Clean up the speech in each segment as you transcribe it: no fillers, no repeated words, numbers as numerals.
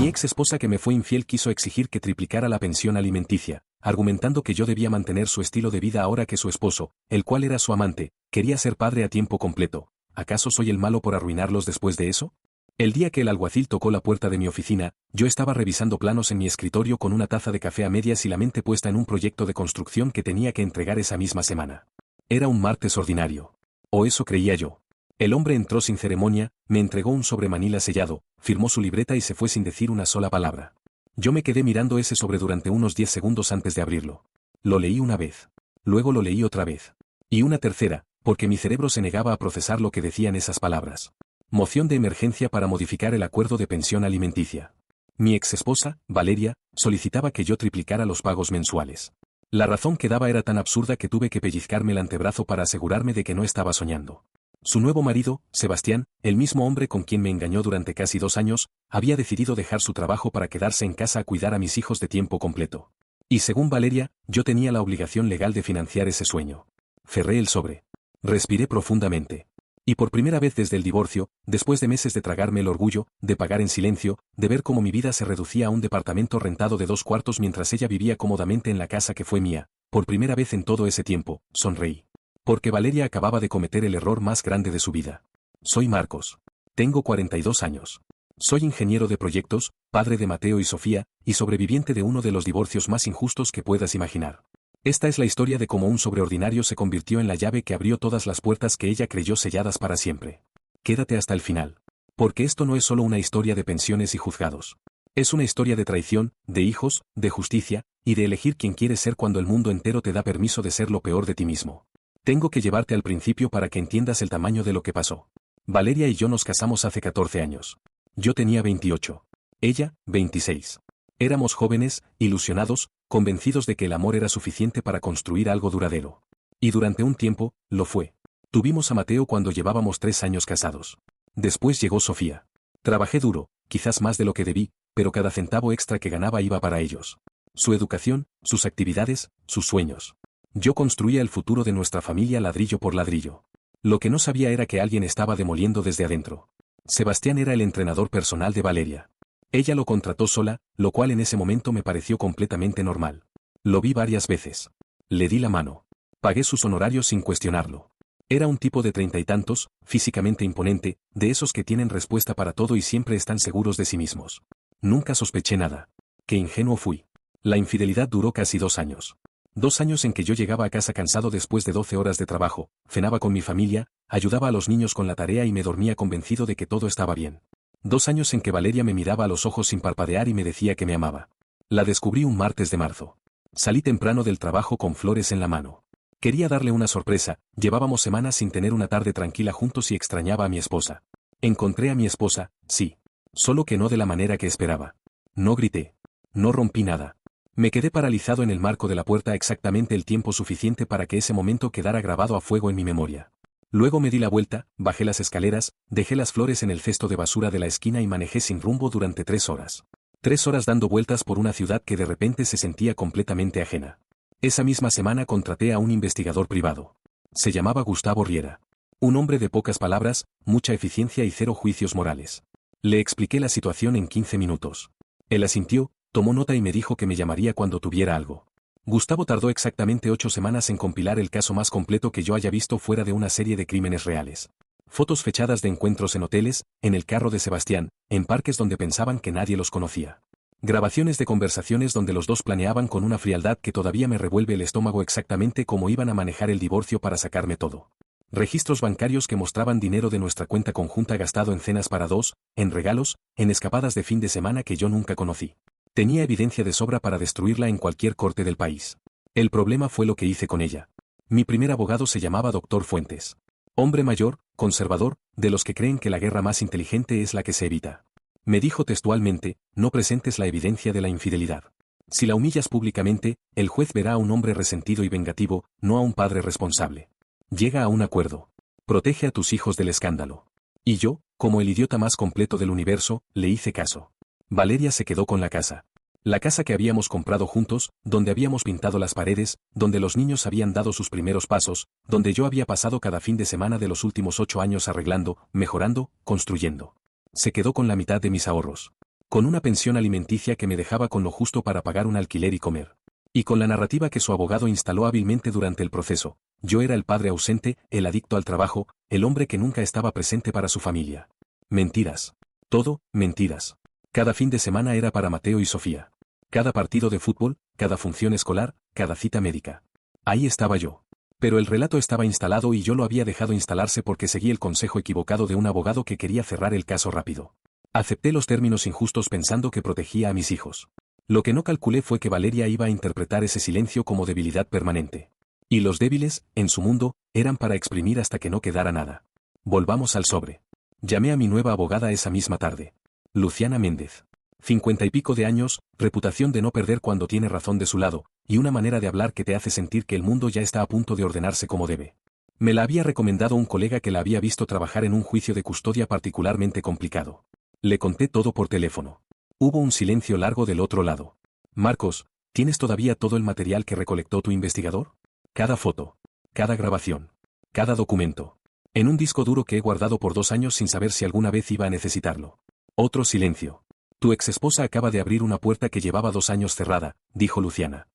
Mi ex esposa que me fue infiel quiso exigir que triplicara la pensión alimenticia, argumentando que yo debía mantener su estilo de vida ahora que su esposo, el cual era su amante, quería ser padre a tiempo completo. ¿Acaso soy el malo por arruinarlos después de eso? El día que el alguacil tocó la puerta de mi oficina, yo estaba revisando planos en mi escritorio con una taza de café a medias y la mente puesta en un proyecto de construcción que tenía que entregar esa misma semana. Era un martes ordinario. O eso creía yo. El hombre entró sin ceremonia, me entregó un sobre manila sellado, firmó su libreta y se fue sin decir una sola palabra. Yo me quedé mirando ese sobre durante unos 10 segundos antes de abrirlo. Lo leí una vez. Luego lo leí otra vez. Y una tercera, porque mi cerebro se negaba a procesar lo que decían esas palabras. Moción de emergencia para modificar el acuerdo de pensión alimenticia. Mi ex esposa, Valeria, solicitaba que yo triplicara los pagos mensuales. La razón que daba era tan absurda que tuve que pellizcarme el antebrazo para asegurarme de que no estaba soñando. Su nuevo marido, Sebastián, el mismo hombre con quien me engañó durante casi 2 años, había decidido dejar su trabajo para quedarse en casa a cuidar a mis hijos de tiempo completo. Y según Valeria, yo tenía la obligación legal de financiar ese sueño. Cerré el sobre. Respiré profundamente. Y por primera vez desde el divorcio, después de meses de tragarme el orgullo, de pagar en silencio, de ver cómo mi vida se reducía a un departamento rentado de 2 cuartos mientras ella vivía cómodamente en la casa que fue mía, por primera vez en todo ese tiempo, sonreí. Porque Valeria acababa de cometer el error más grande de su vida. Soy Marcos. Tengo 42 años. Soy ingeniero de proyectos, padre de Mateo y Sofía, y sobreviviente de uno de los divorcios más injustos que puedas imaginar. Esta es la historia de cómo un sobreordinario se convirtió en la llave que abrió todas las puertas que ella creyó selladas para siempre. Quédate hasta el final. Porque esto no es solo una historia de pensiones y juzgados. Es una historia de traición, de hijos, de justicia, y de elegir quién quieres ser cuando el mundo entero te da permiso de ser lo peor de ti mismo. Tengo que llevarte al principio para que entiendas el tamaño de lo que pasó. Valeria y yo nos casamos hace 14 años. Yo tenía 28. Ella, 26. Éramos jóvenes, ilusionados, convencidos de que el amor era suficiente para construir algo duradero. Y durante un tiempo, lo fue. Tuvimos a Mateo cuando llevábamos 3 años casados. Después llegó Sofía. Trabajé duro, quizás más de lo que debí, pero cada centavo extra que ganaba iba para ellos. Su educación, sus actividades, sus sueños. Yo construía el futuro de nuestra familia ladrillo por ladrillo. Lo que no sabía era que alguien estaba demoliendo desde adentro. Sebastián era el entrenador personal de Valeria. Ella lo contrató sola, lo cual en ese momento me pareció completamente normal. Lo vi varias veces. Le di la mano. Pagué sus honorarios sin cuestionarlo. Era un tipo de 30 y tantos, físicamente imponente, de esos que tienen respuesta para todo y siempre están seguros de sí mismos. Nunca sospeché nada. Qué ingenuo fui. La infidelidad duró casi 2 años. 2 años en que yo llegaba a casa cansado después de 12 horas de trabajo, cenaba con mi familia, ayudaba a los niños con la tarea y me dormía convencido de que todo estaba bien. 2 años en que Valeria me miraba a los ojos sin parpadear y me decía que me amaba. La descubrí un martes de marzo. Salí temprano del trabajo con flores en la mano. Quería darle una sorpresa, llevábamos semanas sin tener una tarde tranquila juntos y extrañaba a mi esposa. Encontré a mi esposa, sí. Solo que no de la manera que esperaba. No grité. No rompí nada. Me quedé paralizado en el marco de la puerta exactamente el tiempo suficiente para que ese momento quedara grabado a fuego en mi memoria. Luego me di la vuelta, bajé las escaleras, dejé las flores en el cesto de basura de la esquina y manejé sin rumbo durante 3 horas. 3 horas dando vueltas por una ciudad que de repente se sentía completamente ajena. Esa misma semana contraté a un investigador privado. Se llamaba Gustavo Riera. Un hombre de pocas palabras, mucha eficiencia y 0 juicios morales. Le expliqué la situación en 15 minutos. Él asintió, tomó nota y me dijo que me llamaría cuando tuviera algo. Gustavo tardó exactamente 8 semanas en compilar el caso más completo que yo haya visto fuera de una serie de crímenes reales. Fotos fechadas de encuentros en hoteles, en el carro de Sebastián, en parques donde pensaban que nadie los conocía. Grabaciones de conversaciones donde los dos planeaban con una frialdad que todavía me revuelve el estómago exactamente cómo iban a manejar el divorcio para sacarme todo. Registros bancarios que mostraban dinero de nuestra cuenta conjunta gastado en cenas para 2, en regalos, en escapadas de fin de semana que yo nunca conocí. Tenía evidencia de sobra para destruirla en cualquier corte del país. El problema fue lo que hice con ella. Mi primer abogado se llamaba Dr. Fuentes. Hombre mayor, conservador, de los que creen que la guerra más inteligente es la que se evita. Me dijo textualmente, no presentes la evidencia de la infidelidad. Si la humillas públicamente, el juez verá a un hombre resentido y vengativo, no a un padre responsable. Llega a un acuerdo. Protege a tus hijos del escándalo. Y yo, como el idiota más completo del universo, le hice caso. Valeria se quedó con la casa. La casa que habíamos comprado juntos, donde habíamos pintado las paredes, donde los niños habían dado sus primeros pasos, donde yo había pasado cada fin de semana de los últimos 8 años arreglando, mejorando, construyendo. Se quedó con la mitad de mis ahorros. con una pensión alimenticia que me dejaba con lo justo para pagar un alquiler y comer. Y con la narrativa que su abogado instaló hábilmente durante el proceso, yo era el padre ausente, el adicto al trabajo, el hombre que nunca estaba presente para su familia. Mentiras. Todo, mentiras. Cada fin de semana era para Mateo y Sofía. Cada partido de fútbol, cada función escolar, cada cita médica. Ahí estaba yo. Pero el relato estaba instalado y yo lo había dejado instalarse porque seguí el consejo equivocado de un abogado que quería cerrar el caso rápido. Acepté los términos injustos pensando que protegía a mis hijos. Lo que no calculé fue que Valeria iba a interpretar ese silencio como debilidad permanente. Y los débiles, en su mundo, eran para exprimir hasta que no quedara nada. Volvamos al sobre. Llamé a mi nueva abogada esa misma tarde. Luciana Méndez. 50 y pico de años, reputación de no perder cuando tiene razón de su lado, y una manera de hablar que te hace sentir que el mundo ya está a punto de ordenarse como debe. Me la había recomendado un colega que la había visto trabajar en un juicio de custodia particularmente complicado. Le conté todo por teléfono. Hubo un silencio largo del otro lado. Marcos, ¿tienes todavía todo el material que recolectó tu investigador? Cada foto, cada grabación, cada documento. En un disco duro que he guardado por 2 años sin saber si alguna vez iba a necesitarlo. Otro silencio. Tu exesposa acaba de abrir una puerta que llevaba 2 años cerrada, dijo Luciana.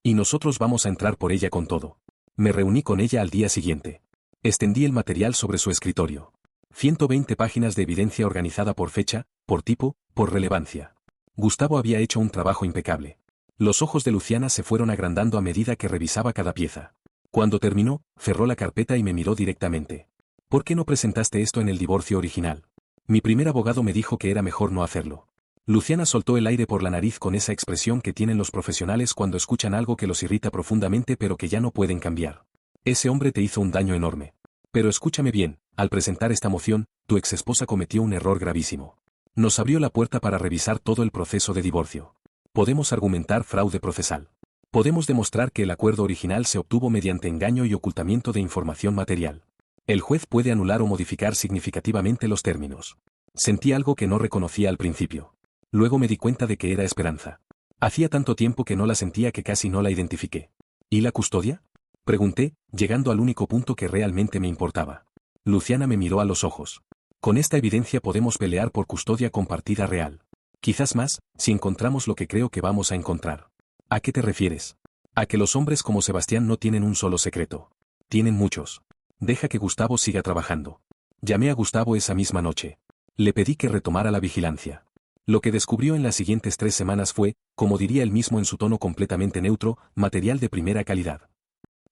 Y nosotros vamos a entrar por ella con todo. Me reuní con ella al día siguiente. Extendí el material sobre su escritorio. 120 páginas de evidencia organizada por fecha, por tipo, por relevancia. Gustavo había hecho un trabajo impecable. Los ojos de Luciana se fueron agrandando a medida que revisaba cada pieza. Cuando terminó, cerró la carpeta y me miró directamente. ¿Por qué no presentaste esto en el divorcio original? Mi primer abogado me dijo que era mejor no hacerlo. Luciana soltó el aire por la nariz con esa expresión que tienen los profesionales cuando escuchan algo que los irrita profundamente pero que ya no pueden cambiar. Ese hombre te hizo un daño enorme. Pero escúchame bien, al presentar esta moción, tu exesposa cometió un error gravísimo. Nos abrió la puerta para revisar todo el proceso de divorcio. Podemos argumentar fraude procesal. Podemos demostrar que el acuerdo original se obtuvo mediante engaño y ocultamiento de información material. El juez puede anular o modificar significativamente los términos. Sentí algo que no reconocía al principio. Luego me di cuenta de que era Esperanza. Hacía tanto tiempo que no la sentía que casi no la identifiqué. ¿Y la custodia? Pregunté, llegando al único punto que realmente me importaba. Luciana me miró a los ojos. Con esta evidencia podemos pelear por custodia compartida real. Quizás más, si encontramos lo que creo que vamos a encontrar. ¿A qué te refieres? A que los hombres como Sebastián no tienen un solo secreto. Tienen muchos. Deja que Gustavo siga trabajando. Llamé a Gustavo esa misma noche. Le pedí que retomara la vigilancia. Lo que descubrió en las siguientes 3 semanas fue, como diría él mismo en su tono completamente neutro, material de primera calidad.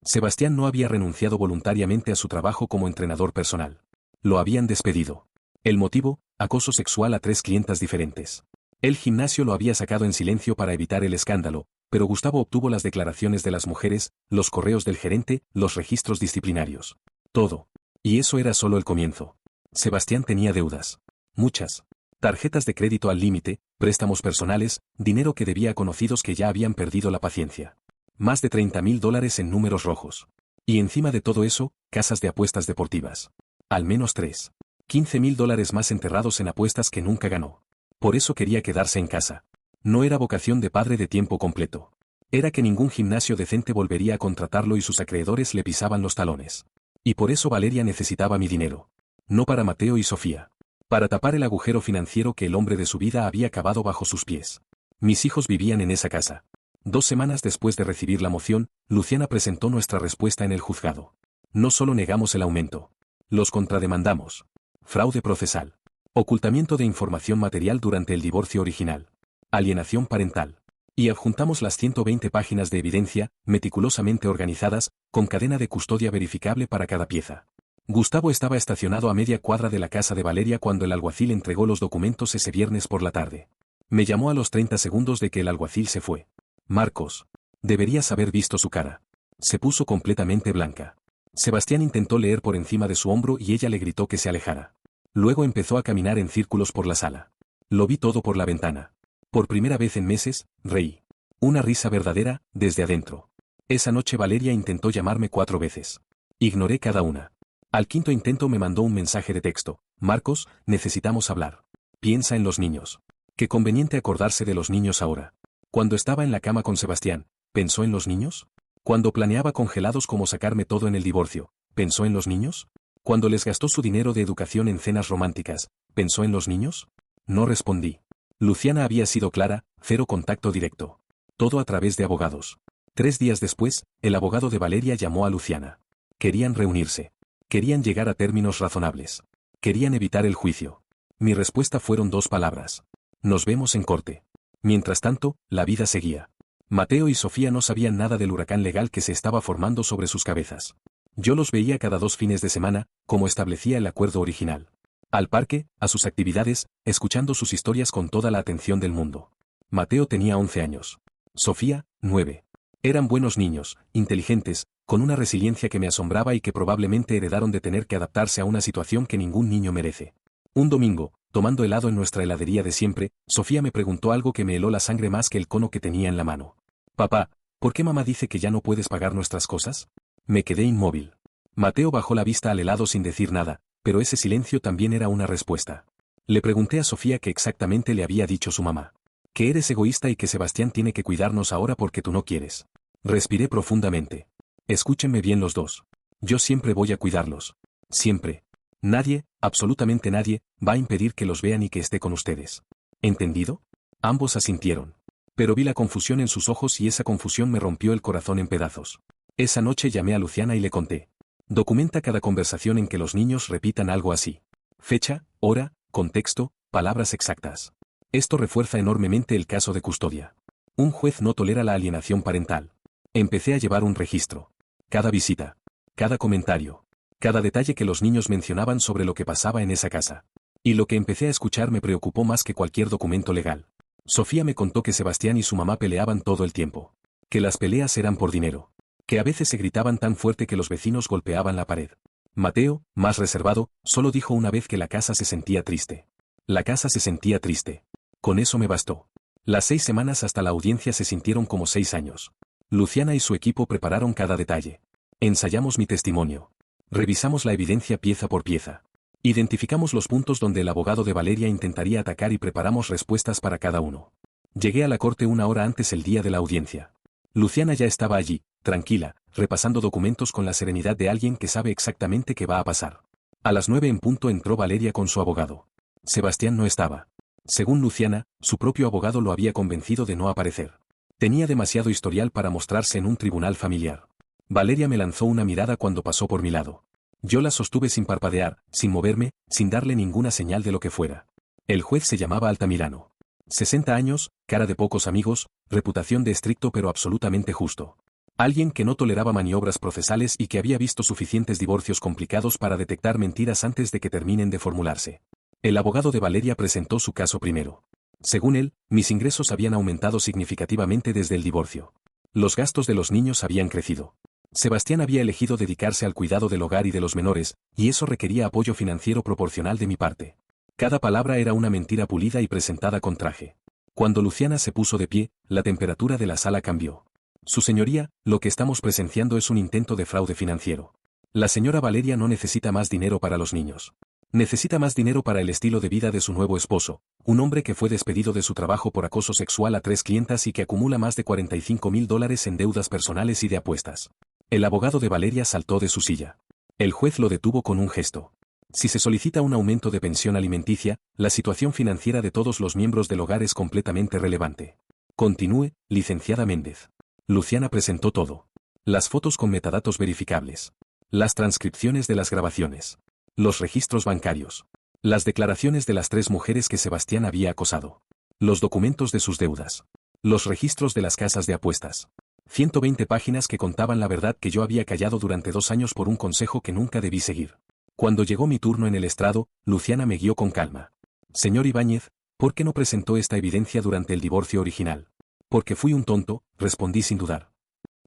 Sebastián no había renunciado voluntariamente a su trabajo como entrenador personal. Lo habían despedido. El motivo, acoso sexual a 3 clientas diferentes. El gimnasio lo había sacado en silencio para evitar el escándalo, pero Gustavo obtuvo las declaraciones de las mujeres, los correos del gerente, los registros disciplinarios. Todo. Y eso era solo el comienzo. Sebastián tenía deudas. Muchas. Tarjetas de crédito al límite, préstamos personales, dinero que debía a conocidos que ya habían perdido la paciencia. Más de $30.000 en números rojos. Y encima de todo eso, casas de apuestas deportivas. Al menos 3. $15.000 más enterrados en apuestas que nunca ganó. Por eso quería quedarse en casa. No era vocación de padre de tiempo completo. Era que ningún gimnasio decente volvería a contratarlo y sus acreedores le pisaban los talones. Y por eso Valeria necesitaba mi dinero. No para Mateo y Sofía. Para tapar el agujero financiero que el hombre de su vida había cavado bajo sus pies. Mis hijos vivían en esa casa. 2 semanas después de recibir la moción, Luciana presentó nuestra respuesta en el juzgado. No solo negamos el aumento. Los contrademandamos. Fraude procesal. Ocultamiento de información material durante el divorcio original. Alienación parental. Y adjuntamos las 120 páginas de evidencia, meticulosamente organizadas, con cadena de custodia verificable para cada pieza. Gustavo estaba estacionado a media cuadra de la casa de Valeria cuando el alguacil entregó los documentos ese viernes por la tarde. Me llamó a los 30 segundos de que el alguacil se fue. Marcos. Deberías haber visto su cara. Se puso completamente blanca. Sebastián intentó leer por encima de su hombro y ella le gritó que se alejara. Luego empezó a caminar en círculos por la sala. Lo vi todo por la ventana. Por primera vez en meses, reí. Una risa verdadera, desde adentro. Esa noche Valeria intentó llamarme 4 veces. Ignoré cada una. Al 5.º intento me mandó un mensaje de texto. Marcos, necesitamos hablar. Piensa en los niños. Qué conveniente acordarse de los niños ahora. Cuando estaba en la cama con Sebastián, ¿pensó en los niños? Cuando planeaba congelados cómo sacarme todo en el divorcio, ¿pensó en los niños? Cuando les gastó su dinero de educación en cenas románticas, ¿pensó en los niños? No respondí. Luciana había sido clara, cero contacto directo. Todo a través de abogados. 3 días después, el abogado de Valeria llamó a Luciana. Querían reunirse. Querían llegar a términos razonables. Querían evitar el juicio. Mi respuesta fueron 2 palabras. Nos vemos en corte. Mientras tanto, la vida seguía. Mateo y Sofía no sabían nada del huracán legal que se estaba formando sobre sus cabezas. Yo los veía cada 2 fines de semana, como establecía el acuerdo original. Al parque, a sus actividades, escuchando sus historias con toda la atención del mundo. Mateo tenía 11 años. Sofía, 9. Eran buenos niños, inteligentes, con una resiliencia que me asombraba y que probablemente heredaron de tener que adaptarse a una situación que ningún niño merece. Un domingo, tomando helado en nuestra heladería de siempre, Sofía me preguntó algo que me heló la sangre más que el cono que tenía en la mano. Papá, ¿por qué mamá dice que ya no puedes pagar nuestras cosas? Me quedé inmóvil. Mateo bajó la vista al helado sin decir nada, pero ese silencio también era una respuesta. Le pregunté a Sofía qué exactamente le había dicho su mamá. Que eres egoísta y que Sebastián tiene que cuidarnos ahora porque tú no quieres. Respiré profundamente. Escúchenme bien los dos. Yo siempre voy a cuidarlos. Siempre. Nadie, absolutamente nadie, va a impedir que los vean y que esté con ustedes. ¿Entendido? Ambos asintieron. Pero vi la confusión en sus ojos y esa confusión me rompió el corazón en pedazos. Esa noche llamé a Luciana y le conté. Documenta cada conversación en que los niños repitan algo así. Fecha, hora, contexto, palabras exactas. Esto refuerza enormemente el caso de custodia. Un juez no tolera la alienación parental. Empecé a llevar un registro. Cada visita. Cada comentario. Cada detalle que los niños mencionaban sobre lo que pasaba en esa casa. Y lo que empecé a escuchar me preocupó más que cualquier documento legal. Sofía me contó que Sebastián y su mamá peleaban todo el tiempo. Que las peleas eran por dinero. Que a veces se gritaban tan fuerte que los vecinos golpeaban la pared. Mateo, más reservado, solo dijo una vez que la casa se sentía triste. La casa se sentía triste. Con eso me bastó. Las 6 semanas hasta la audiencia se sintieron como 6 años. Luciana y su equipo prepararon cada detalle. Ensayamos mi testimonio. Revisamos la evidencia pieza por pieza. Identificamos los puntos donde el abogado de Valeria intentaría atacar y preparamos respuestas para cada uno. Llegué a la corte 1 hora antes el día de la audiencia. Luciana ya estaba allí, tranquila, repasando documentos con la serenidad de alguien que sabe exactamente qué va a pasar. A las 9 en punto entró Valeria con su abogado. Sebastián no estaba. Según Luciana, su propio abogado lo había convencido de no aparecer. Tenía demasiado historial para mostrarse en un tribunal familiar. Valeria me lanzó una mirada cuando pasó por mi lado. Yo la sostuve sin parpadear, sin moverme, sin darle ninguna señal de lo que fuera. El juez se llamaba Altamirano. 60 años, cara de pocos amigos, reputación de estricto pero absolutamente justo. Alguien que no toleraba maniobras procesales y que había visto suficientes divorcios complicados para detectar mentiras antes de que terminen de formularse. El abogado de Valeria presentó su caso primero. Según él, mis ingresos habían aumentado significativamente desde el divorcio. Los gastos de los niños habían crecido. Sebastián había elegido dedicarse al cuidado del hogar y de los menores, y eso requería apoyo financiero proporcional de mi parte. Cada palabra era una mentira pulida y presentada con traje. Cuando Luciana se puso de pie, la temperatura de la sala cambió. Su señoría, lo que estamos presenciando es un intento de fraude financiero. La señora Valeria no necesita más dinero para los niños. Necesita más dinero para el estilo de vida de su nuevo esposo, un hombre que fue despedido de su trabajo por acoso sexual a 3 clientas y que acumula más de $45.000 en deudas personales y de apuestas. El abogado de Valeria saltó de su silla. El juez lo detuvo con un gesto. Si se solicita un aumento de pensión alimenticia, la situación financiera de todos los miembros del hogar es completamente relevante. Continúe, licenciada Méndez. Luciana presentó todo. Las fotos con metadatos verificables. Las transcripciones de las grabaciones. Los registros bancarios. Las declaraciones de las 3 mujeres que Sebastián había acosado. Los documentos de sus deudas. Los registros de las casas de apuestas. 120 páginas que contaban la verdad que yo había callado durante 2 años por un consejo que nunca debí seguir. Cuando llegó mi turno en el estrado, Luciana me guió con calma. Señor Ibáñez, ¿por qué no presentó esta evidencia durante el divorcio original? Porque fui un tonto, respondí sin dudar.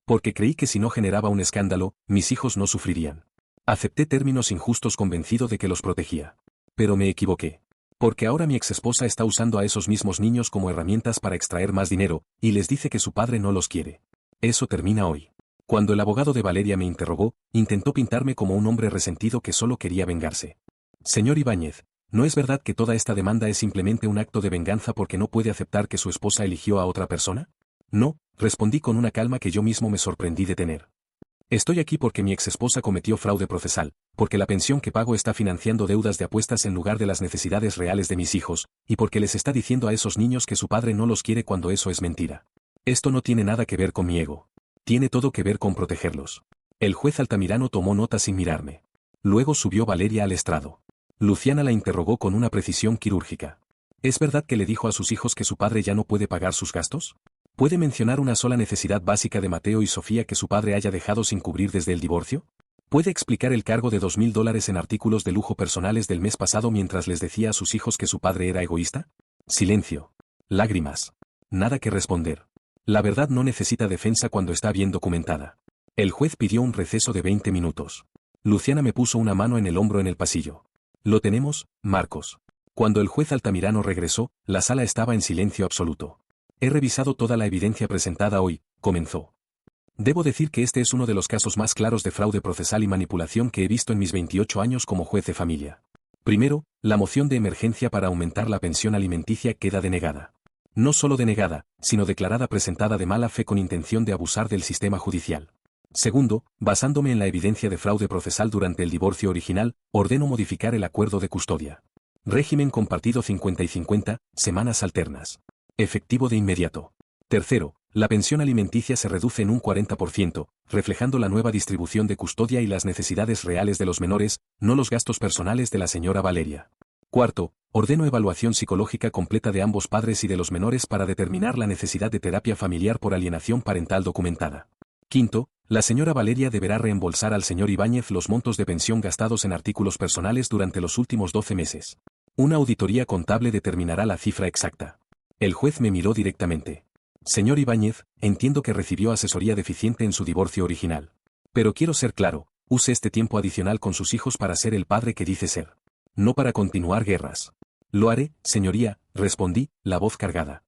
Porque creí que si no generaba un escándalo, mis hijos no sufrirían. Acepté términos injustos convencido de que los protegía. Pero me equivoqué. Porque ahora mi exesposa está usando a esos mismos niños como herramientas para extraer más dinero, y les dice que su padre no los quiere. Eso termina hoy. Cuando el abogado de Valeria me interrogó, intentó pintarme como un hombre resentido que solo quería vengarse. Señor Ibáñez, ¿no es verdad que toda esta demanda es simplemente un acto de venganza porque no puede aceptar que su esposa eligió a otra persona? No, respondí con una calma que yo mismo me sorprendí de tener. Estoy aquí porque mi exesposa cometió fraude procesal, porque la pensión que pago está financiando deudas de apuestas en lugar de las necesidades reales de mis hijos, y porque les está diciendo a esos niños que su padre no los quiere cuando eso es mentira. Esto no tiene nada que ver con mi ego. Tiene todo que ver con protegerlos. El juez Altamirano tomó nota sin mirarme. Luego subió Valeria al estrado. Luciana la interrogó con una precisión quirúrgica. ¿Es verdad que le dijo a sus hijos que su padre ya no puede pagar sus gastos? ¿Puede mencionar una sola necesidad básica de Mateo y Sofía que su padre haya dejado sin cubrir desde el divorcio? ¿Puede explicar el cargo de $2.000 en artículos de lujo personales del mes pasado mientras les decía a sus hijos que su padre era egoísta? Silencio. Lágrimas. Nada que responder. La verdad no necesita defensa cuando está bien documentada. El juez pidió un receso de 20 minutos. Luciana me puso una mano en el hombro en el pasillo. «Lo tenemos, Marcos». Cuando el juez Altamirano regresó, la sala estaba en silencio absoluto. «He revisado toda la evidencia presentada hoy», comenzó. «Debo decir que este es uno de los casos más claros de fraude procesal y manipulación que he visto en mis 28 años como juez de familia. Primero, la moción de emergencia para aumentar la pensión alimenticia queda denegada. No solo denegada, sino declarada presentada de mala fe con intención de abusar del sistema judicial. Segundo, basándome en la evidencia de fraude procesal durante el divorcio original, ordeno modificar el acuerdo de custodia. Régimen compartido 50 y 50, semanas alternas. Efectivo de inmediato. Tercero, la pensión alimenticia se reduce en un 40%, reflejando la nueva distribución de custodia y las necesidades reales de los menores, no los gastos personales de la señora Valeria. Cuarto, ordeno evaluación psicológica completa de ambos padres y de los menores para determinar la necesidad de terapia familiar por alienación parental documentada. Quinto, la señora Valeria deberá reembolsar al señor Ibáñez los montos de pensión gastados en artículos personales durante los últimos 12 meses. Una auditoría contable determinará la cifra exacta. El juez me miró directamente. Señor Ibáñez, entiendo que recibió asesoría deficiente en su divorcio original. Pero quiero ser claro, use este tiempo adicional con sus hijos para ser el padre que dice ser. No para continuar guerras. Lo haré, señoría, respondí, la voz cargada.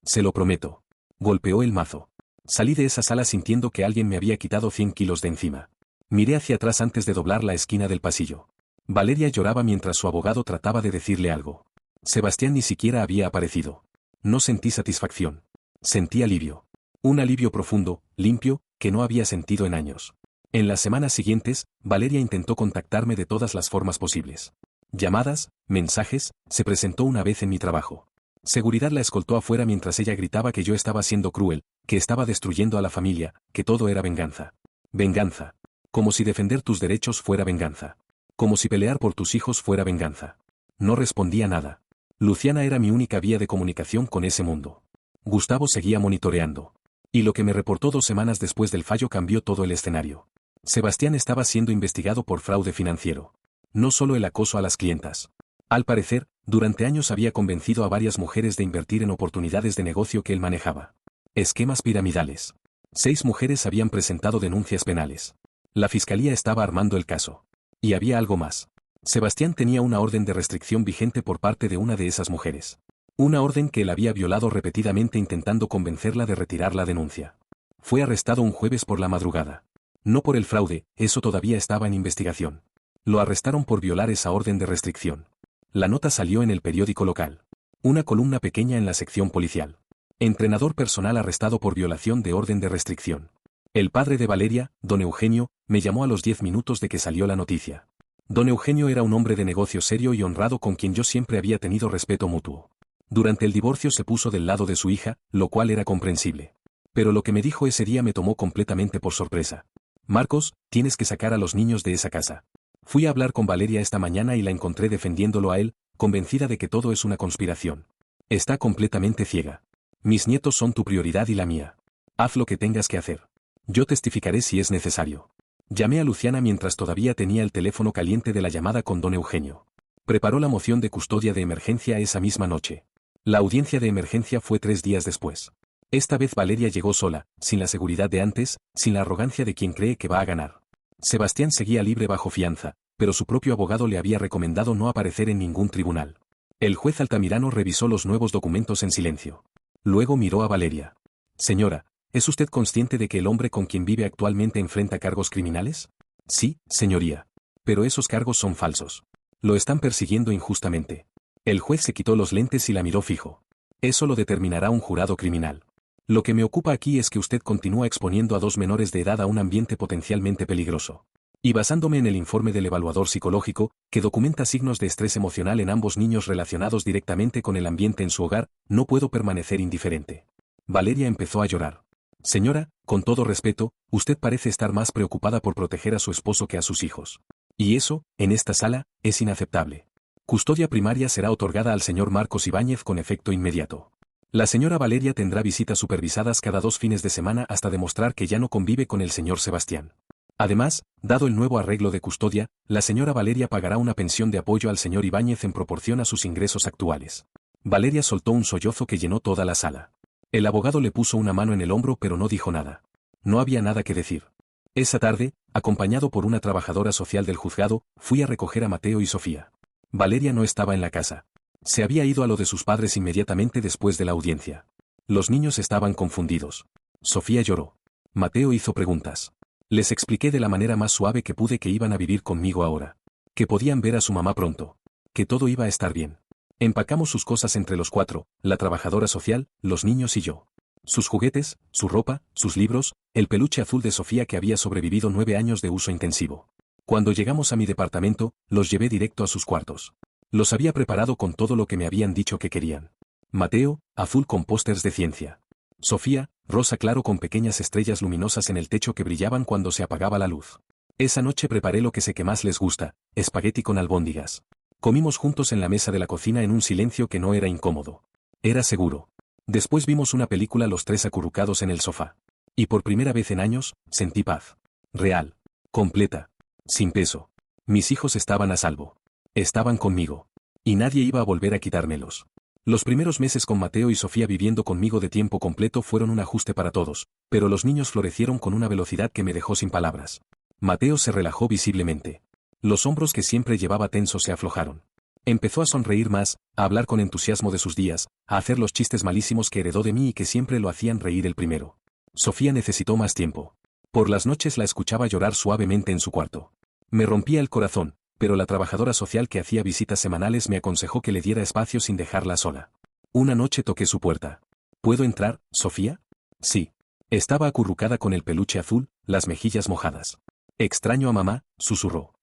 Se lo prometo. Golpeó el mazo. Salí de esa sala sintiendo que alguien me había quitado 100 kilos de encima. Miré hacia atrás antes de doblar la esquina del pasillo. Valeria lloraba mientras su abogado trataba de decirle algo. Sebastián ni siquiera había aparecido. No sentí satisfacción. Sentí alivio. Un alivio profundo, limpio, que no había sentido en años. En las semanas siguientes, Valeria intentó contactarme de todas las formas posibles. Llamadas, mensajes, se presentó una vez en mi trabajo. Seguridad la escoltó afuera mientras ella gritaba que yo estaba siendo cruel, que estaba destruyendo a la familia, que todo era venganza. Venganza. Como si defender tus derechos fuera venganza. Como si pelear por tus hijos fuera venganza. No respondía nada. Luciana era mi única vía de comunicación con ese mundo. Gustavo seguía monitoreando. Y lo que me reportó 2 semanas después del fallo cambió todo el escenario. Sebastián estaba siendo investigado por fraude financiero. No solo el acoso a las clientas. Al parecer, durante años había convencido a varias mujeres de invertir en oportunidades de negocio que él manejaba. Esquemas piramidales. 6 mujeres habían presentado denuncias penales. La fiscalía estaba armando el caso. Y había algo más. Sebastián tenía una orden de restricción vigente por parte de una de esas mujeres. Una orden que él había violado repetidamente intentando convencerla de retirar la denuncia. Fue arrestado un jueves por la madrugada. No por el fraude, eso todavía estaba en investigación. Lo arrestaron por violar esa orden de restricción. La nota salió en el periódico local. Una columna pequeña en la sección policial. Entrenador personal arrestado por violación de orden de restricción. El padre de Valeria, don Eugenio, me llamó a los 10 minutos de que salió la noticia. Don Eugenio era un hombre de negocio serio y honrado con quien yo siempre había tenido respeto mutuo. Durante el divorcio se puso del lado de su hija, lo cual era comprensible. Pero lo que me dijo ese día me tomó completamente por sorpresa. Marcos, tienes que sacar a los niños de esa casa. Fui a hablar con Valeria esta mañana y la encontré defendiéndolo a él, convencida de que todo es una conspiración. Está completamente ciega. Mis nietos son tu prioridad y la mía. Haz lo que tengas que hacer. Yo testificaré si es necesario. Llamé a Luciana mientras todavía tenía el teléfono caliente de la llamada con don Eugenio. Preparó la moción de custodia de emergencia esa misma noche. La audiencia de emergencia fue 3 días después. Esta vez Valeria llegó sola, sin la seguridad de antes, sin la arrogancia de quien cree que va a ganar. Sebastián seguía libre bajo fianza, pero su propio abogado le había recomendado no aparecer en ningún tribunal. El juez Altamirano revisó los nuevos documentos en silencio. Luego miró a Valeria. Señora, ¿es usted consciente de que el hombre con quien vive actualmente enfrenta cargos criminales? Sí, señoría. Pero esos cargos son falsos. Lo están persiguiendo injustamente. El juez se quitó los lentes y la miró fijo. Eso lo determinará un jurado criminal. Lo que me ocupa aquí es que usted continúa exponiendo a 2 menores de edad a un ambiente potencialmente peligroso. Y basándome en el informe del evaluador psicológico, que documenta signos de estrés emocional en ambos niños relacionados directamente con el ambiente en su hogar, no puedo permanecer indiferente. Valeria empezó a llorar. Señora, con todo respeto, usted parece estar más preocupada por proteger a su esposo que a sus hijos. Y eso, en esta sala, es inaceptable. Custodia primaria será otorgada al señor Marcos Ibáñez con efecto inmediato. La señora Valeria tendrá visitas supervisadas cada 2 fines de semana hasta demostrar que ya no convive con el señor Sebastián. Además, dado el nuevo arreglo de custodia, la señora Valeria pagará una pensión de apoyo al señor Ibáñez en proporción a sus ingresos actuales. Valeria soltó un sollozo que llenó toda la sala. El abogado le puso una mano en el hombro pero no dijo nada. No había nada que decir. Esa tarde, acompañado por una trabajadora social del juzgado, fui a recoger a Mateo y Sofía. Valeria no estaba en la casa. Se había ido a lo de sus padres inmediatamente después de la audiencia. Los niños estaban confundidos. Sofía lloró. Mateo hizo preguntas. Les expliqué de la manera más suave que pude que iban a vivir conmigo ahora. Que podían ver a su mamá pronto. Que todo iba a estar bien. Empacamos sus cosas entre los 4, la trabajadora social, los niños y yo. Sus juguetes, su ropa, sus libros, el peluche azul de Sofía que había sobrevivido 9 años de uso intensivo. Cuando llegamos a mi departamento, los llevé directo a sus cuartos. Los había preparado con todo lo que me habían dicho que querían. Mateo, azul con pósters de ciencia. Sofía, rosa claro con pequeñas estrellas luminosas en el techo que brillaban cuando se apagaba la luz. Esa noche preparé lo que sé que más les gusta, espagueti con albóndigas. Comimos juntos en la mesa de la cocina en un silencio que no era incómodo. Era seguro. Después vimos una película los 3 acurrucados en el sofá. Y por primera vez en años, sentí paz. Real. Completa. Sin peso. Mis hijos estaban a salvo. Estaban conmigo. Y nadie iba a volver a quitármelos. Los primeros meses con Mateo y Sofía viviendo conmigo de tiempo completo fueron un ajuste para todos, pero los niños florecieron con una velocidad que me dejó sin palabras. Mateo se relajó visiblemente. Los hombros que siempre llevaba tensos se aflojaron. Empezó a sonreír más, a hablar con entusiasmo de sus días, a hacer los chistes malísimos que heredó de mí y que siempre lo hacían reír el primero. Sofía necesitó más tiempo. Por las noches la escuchaba llorar suavemente en su cuarto. Me rompía el corazón, pero la trabajadora social que hacía visitas semanales me aconsejó que le diera espacio sin dejarla sola. Una noche toqué su puerta. ¿Puedo entrar, Sofía? Sí. Estaba acurrucada con el peluche azul, las mejillas mojadas. Extraño a mamá, susurró.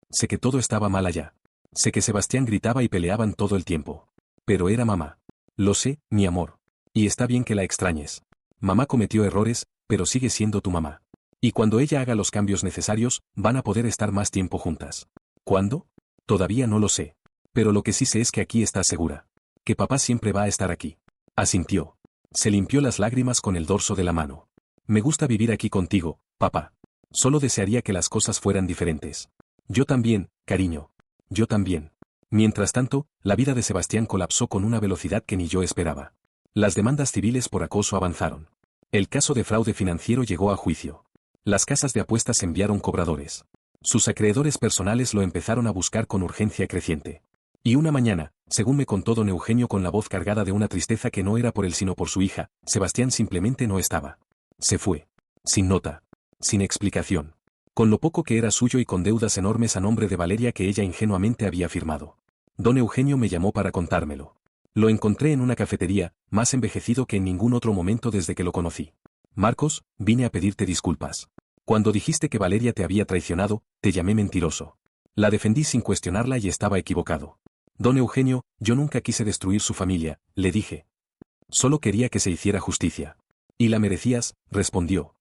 Sé que todo estaba mal allá. Sé que Sebastián gritaba y peleaban todo el tiempo. Pero era mamá. Lo sé, mi amor. Y está bien que la extrañes. Mamá cometió errores, pero sigue siendo tu mamá. Y cuando ella haga los cambios necesarios, van a poder estar más tiempo juntas. ¿Cuándo? Todavía no lo sé. Pero lo que sí sé es que aquí estás segura. Que papá siempre va a estar aquí. Asintió. Se limpió las lágrimas con el dorso de la mano. Me gusta vivir aquí contigo, papá. Solo desearía que las cosas fueran diferentes. Yo también, cariño. Yo también. Mientras tanto, la vida de Sebastián colapsó con una velocidad que ni yo esperaba. Las demandas civiles por acoso avanzaron. El caso de fraude financiero llegó a juicio. Las casas de apuestas enviaron cobradores. Sus acreedores personales lo empezaron a buscar con urgencia creciente. Y una mañana, según me contó don Eugenio con la voz cargada de una tristeza que no era por él sino por su hija, Sebastián simplemente no estaba. Se fue. Sin nota. Sin explicación. Con lo poco que era suyo y con deudas enormes a nombre de Valeria que ella ingenuamente había firmado. Don Eugenio me llamó para contármelo. Lo encontré en una cafetería, más envejecido que en ningún otro momento desde que lo conocí. Marcos, vine a pedirte disculpas. Cuando dijiste que Valeria te había traicionado, te llamé mentiroso. La defendí sin cuestionarla y estaba equivocado. Don Eugenio, yo nunca quise destruir su familia, le dije. Solo quería que se hiciera justicia. Y la merecías, respondió.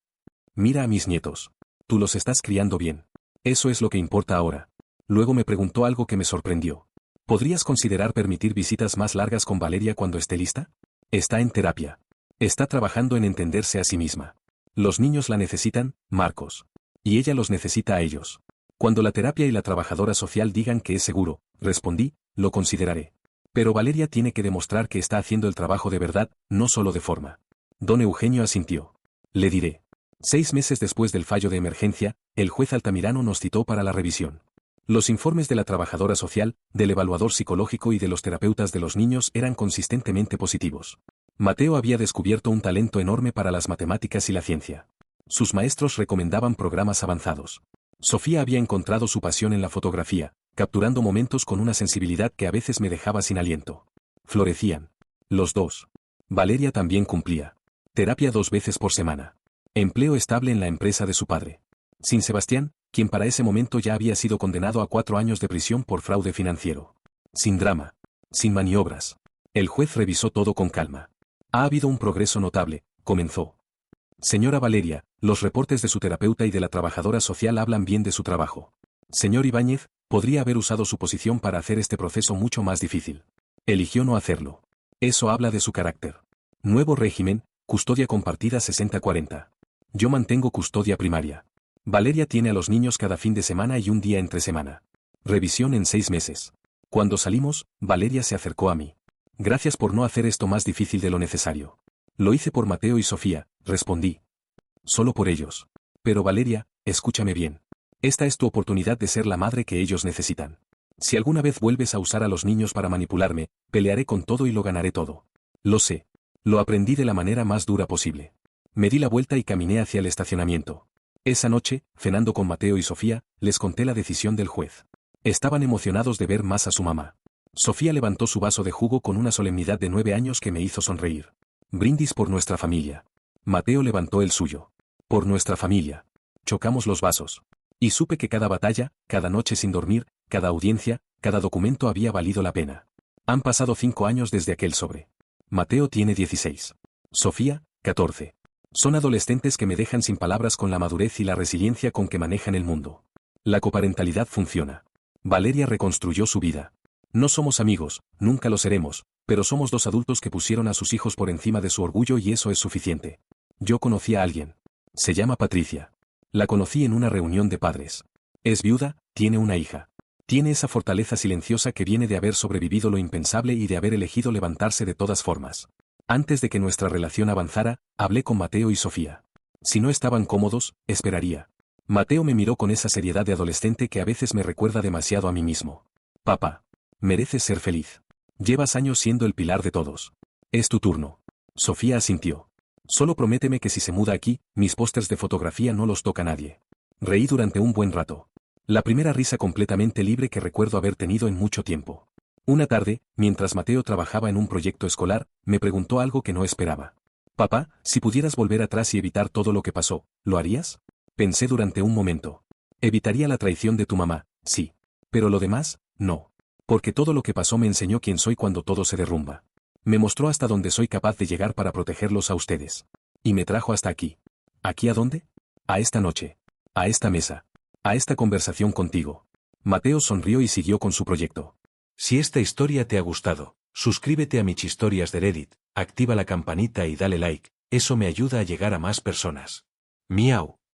Mira a mis nietos. Tú los estás criando bien. Eso es lo que importa ahora. Luego me preguntó algo que me sorprendió. ¿Podrías considerar permitir visitas más largas con Valeria cuando esté lista? Está en terapia. Está trabajando en entenderse a sí misma. Los niños la necesitan, Marcos. Y ella los necesita a ellos. Cuando la terapia y la trabajadora social digan que es seguro, respondí, lo consideraré. Pero Valeria tiene que demostrar que está haciendo el trabajo de verdad, no solo de forma. Don Eugenio asintió. Le diré. 6 meses después del fallo de emergencia, el juez Altamirano nos citó para la revisión. Los informes de la trabajadora social, del evaluador psicológico y de los terapeutas de los niños eran consistentemente positivos. Mateo había descubierto un talento enorme para las matemáticas y la ciencia. Sus maestros recomendaban programas avanzados. Sofía había encontrado su pasión en la fotografía, capturando momentos con una sensibilidad que a veces me dejaba sin aliento. Florecían. Los dos. Valeria también cumplía. Terapia 2 veces por semana. Empleo estable en la empresa de su padre. Sin Sebastián, quien para ese momento ya había sido condenado a 4 años de prisión por fraude financiero. Sin drama. Sin maniobras. El juez revisó todo con calma. Ha habido un progreso notable, comenzó. Señora Valeria, los reportes de su terapeuta y de la trabajadora social hablan bien de su trabajo. Señor Ibáñez, podría haber usado su posición para hacer este proceso mucho más difícil. Eligió no hacerlo. Eso habla de su carácter. Nuevo régimen, custodia compartida 60-40. Yo mantengo custodia primaria. Valeria tiene a los niños cada fin de semana y un día entre semana. Revisión en 6 meses. Cuando salimos, Valeria se acercó a mí. Gracias por no hacer esto más difícil de lo necesario. Lo hice por Mateo y Sofía, respondí. Solo por ellos. Pero Valeria, escúchame bien. Esta es tu oportunidad de ser la madre que ellos necesitan. Si alguna vez vuelves a usar a los niños para manipularme, pelearé con todo y lo ganaré todo. Lo sé. Lo aprendí de la manera más dura posible. Me di la vuelta y caminé hacia el estacionamiento. Esa noche, cenando con Mateo y Sofía, les conté la decisión del juez. Estaban emocionados de ver más a su mamá. Sofía levantó su vaso de jugo con una solemnidad de 9 años que me hizo sonreír. Brindis por nuestra familia. Mateo levantó el suyo. Por nuestra familia. Chocamos los vasos. Y supe que cada batalla, cada noche sin dormir, cada audiencia, cada documento había valido la pena. Han pasado 5 años desde aquel sobre. Mateo tiene 16. Sofía, 14. Son adolescentes que me dejan sin palabras con la madurez y la resiliencia con que manejan el mundo. La coparentalidad funciona. Valeria reconstruyó su vida. No somos amigos, nunca lo seremos, pero somos 2 adultos que pusieron a sus hijos por encima de su orgullo y eso es suficiente. Yo conocí a alguien. Se llama Patricia. La conocí en una reunión de padres. Es viuda, tiene una hija. Tiene esa fortaleza silenciosa que viene de haber sobrevivido lo impensable y de haber elegido levantarse de todas formas. Antes de que nuestra relación avanzara, hablé con Mateo y Sofía. Si no estaban cómodos, esperaría. Mateo me miró con esa seriedad de adolescente que a veces me recuerda demasiado a mí mismo. Papá. Mereces ser feliz. Llevas años siendo el pilar de todos. Es tu turno. Sofía asintió. Solo prométeme que si se muda aquí, mis pósters de fotografía no los toca nadie. Reí durante un buen rato. La primera risa completamente libre que recuerdo haber tenido en mucho tiempo. Una tarde, mientras Mateo trabajaba en un proyecto escolar, me preguntó algo que no esperaba. Papá, si pudieras volver atrás y evitar todo lo que pasó, ¿lo harías? Pensé durante un momento. Evitaría la traición de tu mamá, sí. Pero lo demás, no. Porque todo lo que pasó me enseñó quién soy cuando todo se derrumba. Me mostró hasta dónde soy capaz de llegar para protegerlos a ustedes. Y me trajo hasta aquí. ¿Aquí a dónde? A esta noche. A esta mesa. A esta conversación contigo. Mateo sonrió y siguió con su proyecto. Si esta historia te ha gustado, suscríbete a mis historias de Reddit, activa la campanita y dale like, eso me ayuda a llegar a más personas. Miau.